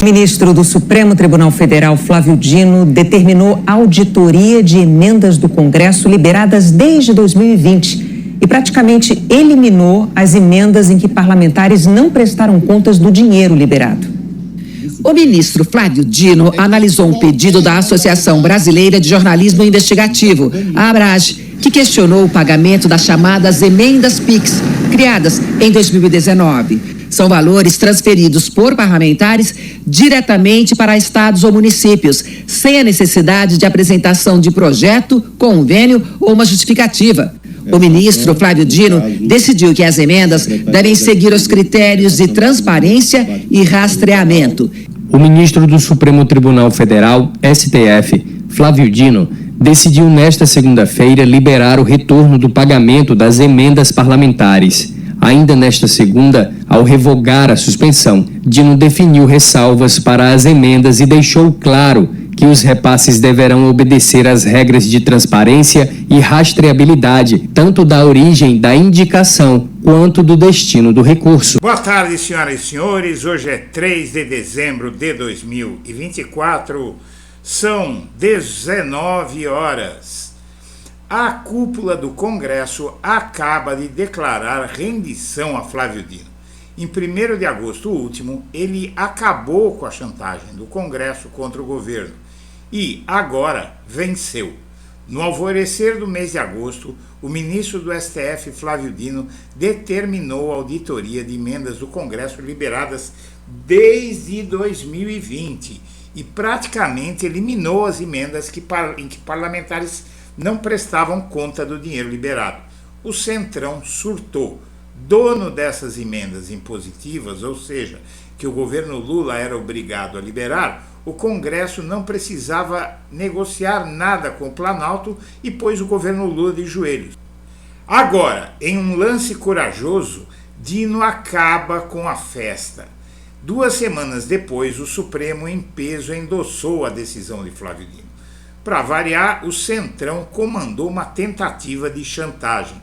O ministro do Supremo Tribunal Federal, Flávio Dino, determinou auditoria de emendas do Congresso liberadas desde 2020 e praticamente eliminou as emendas em que parlamentares não prestaram contas do dinheiro liberado. O ministro Flávio Dino analisou um pedido da Associação Brasileira de Jornalismo Investigativo, a ABRAGE, que questionou o pagamento das chamadas emendas PIX, criadas em 2019. São valores transferidos por parlamentares diretamente para estados ou municípios, sem a necessidade de apresentação de projeto, convênio ou uma justificativa. O ministro Flávio Dino decidiu que as emendas devem seguir os critérios de transparência e rastreamento. O ministro do Supremo Tribunal Federal, STF, Flávio Dino, decidiu nesta segunda-feira liberar o retorno do pagamento das emendas parlamentares. Ainda nesta segunda, ao revogar a suspensão, Dino definiu ressalvas para as emendas e deixou claro que os repasses deverão obedecer às regras de transparência e rastreabilidade, tanto da origem da indicação quanto do destino do recurso. Boa tarde, senhoras e senhores. Hoje é 3 de dezembro de 2024, são 19 horas. A cúpula do Congresso acaba de declarar rendição a Flávio Dino. Em 1º de agosto último, ele acabou com a chantagem do Congresso contra o governo e agora venceu. No alvorecer do mês de agosto, o ministro do STF, Flávio Dino, determinou a auditoria de emendas do Congresso liberadas desde 2020 e praticamente eliminou as emendas em que parlamentares não prestavam conta do dinheiro liberado. O Centrão surtou. Dono dessas emendas impositivas, ou seja, que o governo Lula era obrigado a liberar, o Congresso não precisava negociar nada com o Planalto e pôs o governo Lula de joelhos. Agora, em um lance corajoso, Dino acaba com a festa. 2 semanas depois, o Supremo em peso endossou a decisão de Flávio Dino. Para variar, o Centrão comandou uma tentativa de chantagem.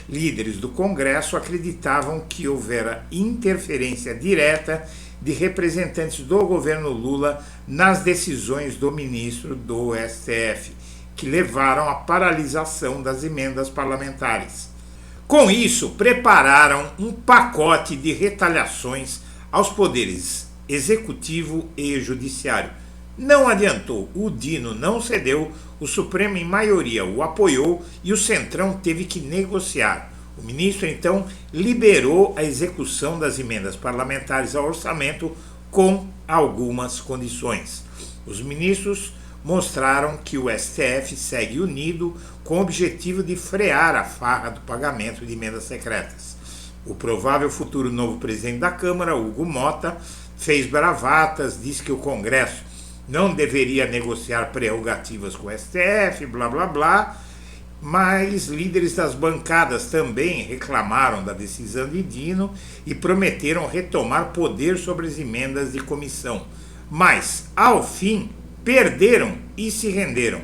Líderes do Congresso acreditavam que houvera interferência direta de representantes do governo Lula nas decisões do ministro do STF, que levaram à paralisação das emendas parlamentares. Com isso, prepararam um pacote de retaliações aos poderes executivo e judiciário. Não adiantou, o Dino não cedeu, o Supremo em maioria o apoiou e o Centrão teve que negociar. O ministro então liberou a execução das emendas parlamentares ao orçamento com algumas condições. Os ministros mostraram que o STF segue unido com o objetivo de frear a farra do pagamento de emendas secretas. O provável futuro novo presidente da Câmara, Hugo Mota, fez bravatas, disse que o Congresso não deveria negociar prerrogativas com o STF, blá blá blá, mas líderes das bancadas também reclamaram da decisão de Dino e prometeram retomar poder sobre as emendas de comissão. Mas, ao fim, perderam e se renderam.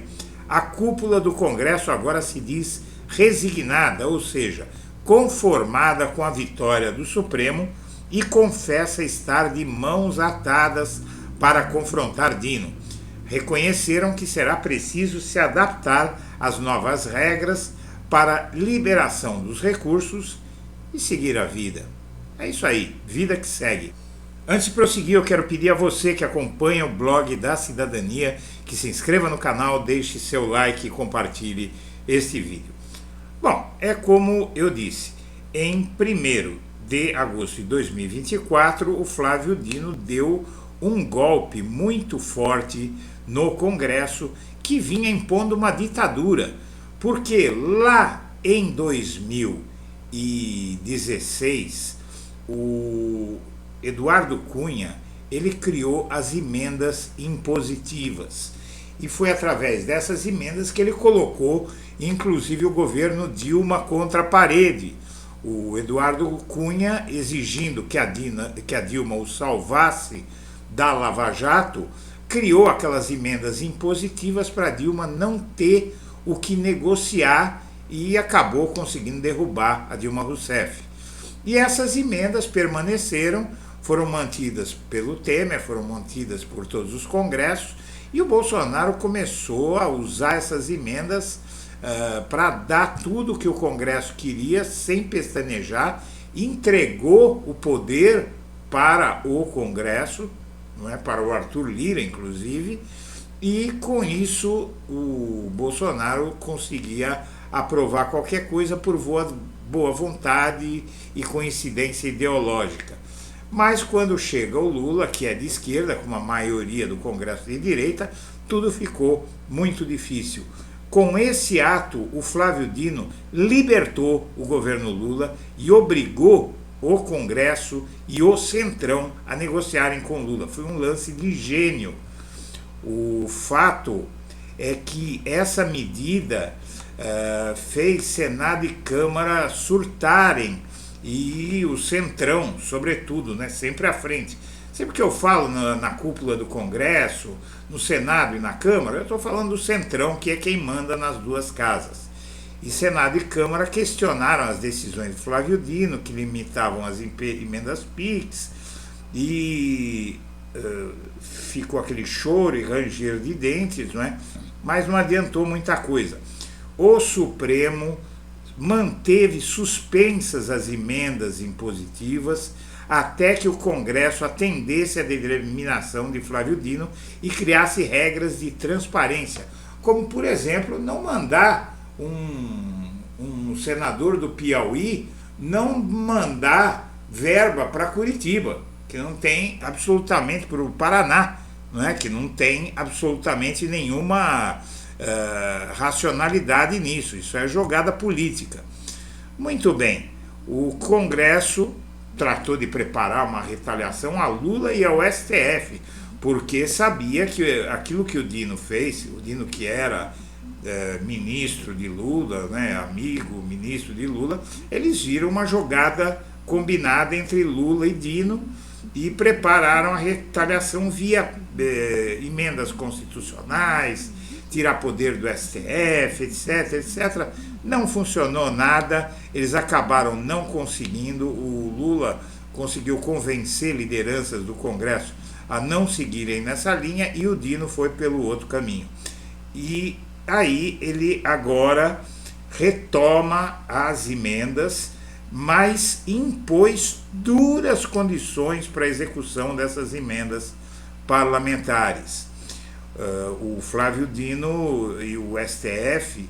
A cúpula do Congresso agora se diz resignada, ou seja, conformada com a vitória do Supremo e confessa estar de mãos atadas para confrontar Dino. Reconheceram que será preciso se adaptar às novas regras para liberação dos recursos e seguir a vida. É isso aí, vida que segue. Antes de prosseguir, eu quero pedir a você que acompanha o blog da Cidadania, que se inscreva no canal, deixe seu like e compartilhe este vídeo. Bom, é como eu disse, em 1º de agosto de 2024, o Flávio Dino deu um golpe muito forte no Congresso que vinha impondo uma ditadura, porque lá em 2016 o Eduardo Cunha ele criou as emendas impositivas e foi através dessas emendas que ele colocou inclusive o governo Dilma contra a parede. O Eduardo Cunha exigindo que a Dilma o salvasse da Lava Jato, criou aquelas emendas impositivas para Dilma não ter o que negociar e acabou conseguindo derrubar a Dilma Rousseff. E essas emendas permaneceram foram mantidas pelo Temer, foram mantidas por todos os congressos, e o Bolsonaro começou a usar essas emendas para dar tudo o que o Congresso queria, sem pestanejar, entregou o poder para o Congresso, não é, para o Arthur Lira, inclusive, e com isso o Bolsonaro conseguia aprovar qualquer coisa por boa vontade e coincidência ideológica. Mas quando chega o Lula, que é de esquerda, com uma maioria do Congresso de direita, tudo ficou muito difícil. Com esse ato, o Flávio Dino libertou o governo Lula e obrigou o Congresso e o Centrão a negociarem com Lula. Foi um lance de gênio. O fato é que essa medida fez Senado e Câmara surtarem, e o Centrão, sobretudo, né, sempre à frente. Sempre que eu falo na cúpula do Congresso, no Senado e na Câmara, eu estou falando do Centrão, que é quem manda nas duas casas. E Senado e Câmara questionaram as decisões de Flávio Dino, que limitavam as emendas PIX, e ficou aquele choro e ranger de dentes, não é? Mas não adiantou muita coisa. O Supremo manteve suspensas as emendas impositivas até que o Congresso atendesse à determinação de Flávio Dino e criasse regras de transparência, como, por exemplo, não mandar um senador do Piauí não mandar verba para Curitiba, que não tem absolutamente, para o Paraná, não é? Que não tem absolutamente nenhuma racionalidade nisso, isso é jogada política. Muito bem, o Congresso tratou de preparar uma retaliação a Lula e ao STF, porque sabia que aquilo que o Dino fez, o Dino que era ministro de Lula, né, amigo, ministro de Lula, eles viram uma jogada combinada entre Lula e Dino e prepararam a retaliação via emendas constitucionais, tirar poder do STF, etc, etc. Não funcionou nada, eles acabaram não conseguindo, o Lula conseguiu convencer lideranças do Congresso a não seguirem nessa linha e o Dino foi pelo outro caminho. E aí ele agora retoma as emendas, mas impôs duras condições para a execução dessas emendas parlamentares. O Flávio Dino e o STF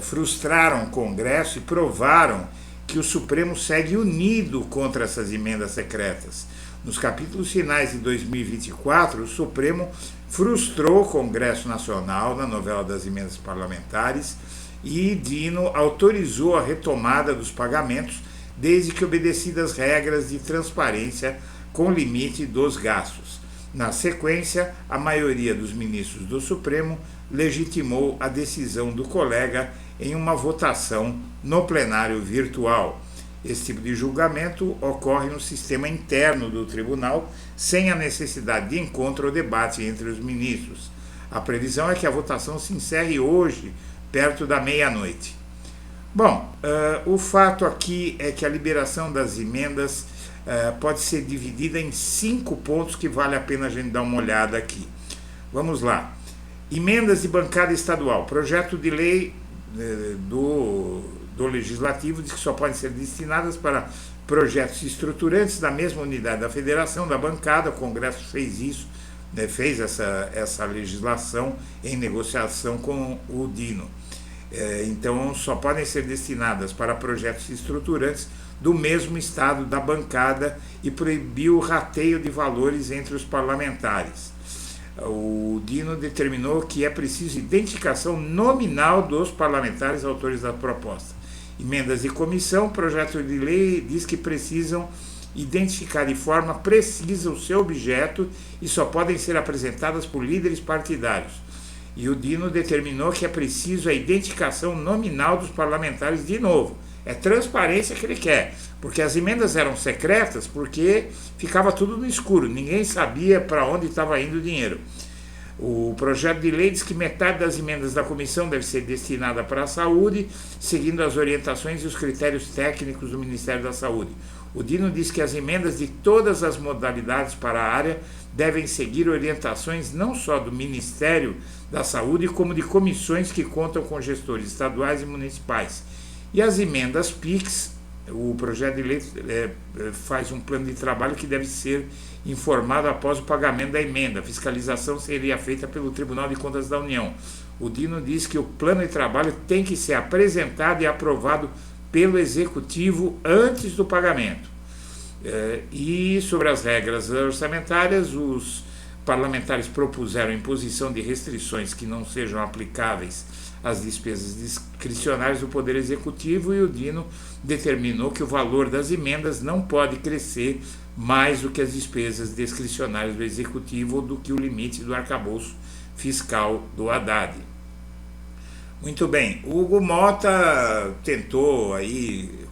frustraram o Congresso e provaram que o Supremo segue unido contra essas emendas secretas. Nos capítulos finais de 2024, o Supremo frustrou o Congresso Nacional na novela das emendas parlamentares e Dino autorizou a retomada dos pagamentos desde que obedecidas regras de transparência com limite dos gastos. Na sequência, a maioria dos ministros do Supremo legitimou a decisão do colega em uma votação no plenário virtual. Esse tipo de julgamento ocorre no sistema interno do tribunal, sem a necessidade de encontro ou debate entre os ministros. A previsão é que a votação se encerre hoje, perto da meia-noite. Bom, o fato aqui é que a liberação das emendas pode ser dividida em 5 pontos que vale a pena a gente dar uma olhada aqui. Vamos lá. Emendas de bancada estadual. Projeto de lei do Legislativo diz que só podem ser destinadas para projetos estruturantes da mesma unidade da federação, da bancada. O Congresso fez isso, né, fez essa legislação em negociação com o Dino. Então, só podem ser destinadas para projetos estruturantes do mesmo estado da bancada e proibiu o rateio de valores entre os parlamentares. O Dino determinou que é preciso identificação nominal dos parlamentares autores da proposta. Emendas de comissão, projeto de lei diz que precisam identificar de forma precisa o seu objeto e só podem ser apresentadas por líderes partidários. E o Dino determinou que é preciso a identificação nominal dos parlamentares de novo. É transparência que ele quer, porque as emendas eram secretas, porque ficava tudo no escuro, ninguém sabia para onde estava indo o dinheiro. O projeto de lei diz que metade das emendas da comissão deve ser destinada para a saúde, seguindo as orientações e os critérios técnicos do Ministério da Saúde. O Dino diz que as emendas de todas as modalidades para a área devem seguir orientações não só do Ministério da Saúde, como de comissões que contam com gestores estaduais e municipais. E as emendas PIX, o projeto de lei faz um plano de trabalho que deve ser informado após o pagamento da emenda. A fiscalização seria feita pelo Tribunal de Contas da União. O Dino diz que o plano de trabalho tem que ser apresentado e aprovado pelo Executivo antes do pagamento. E sobre as regras orçamentárias, os parlamentares propuseram a imposição de restrições que não sejam aplicáveis às despesas discricionárias do Poder Executivo, e o Dino determinou que o valor das emendas não pode crescer mais do que as despesas discricionárias do Executivo ou do que o limite do arcabouço fiscal do Haddad. Muito bem, o Hugo Mota tentou aí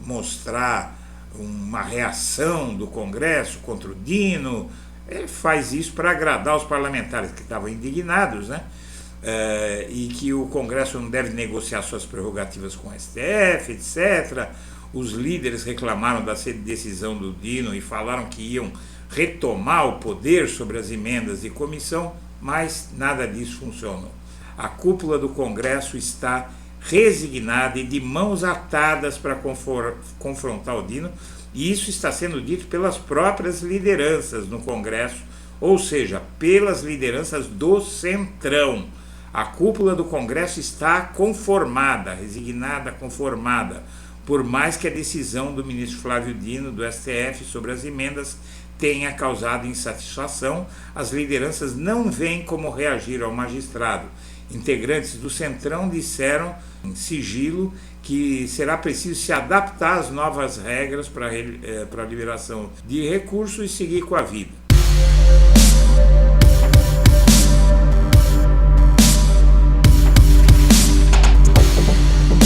mostrar uma reação do Congresso contra o Dino. Ele faz isso para agradar os parlamentares que estavam indignados, né? E que o Congresso não deve negociar suas prerrogativas com o STF, etc. Os líderes reclamaram da decisão do Dino e falaram que iam retomar o poder sobre as emendas de comissão, mas nada disso funcionou. A cúpula do Congresso está resignada e de mãos atadas para confrontar o Dino, e isso está sendo dito pelas próprias lideranças no Congresso, ou seja, pelas lideranças do Centrão. A cúpula do Congresso está conformada, resignada, conformada, por mais que a decisão do ministro Flávio Dino, do STF, sobre as emendas tenha causado insatisfação. As lideranças não veem como reagir ao magistrado. Integrantes do Centrão disseram em sigilo que será preciso se adaptar às novas regras para a liberação de recursos e seguir com a vida.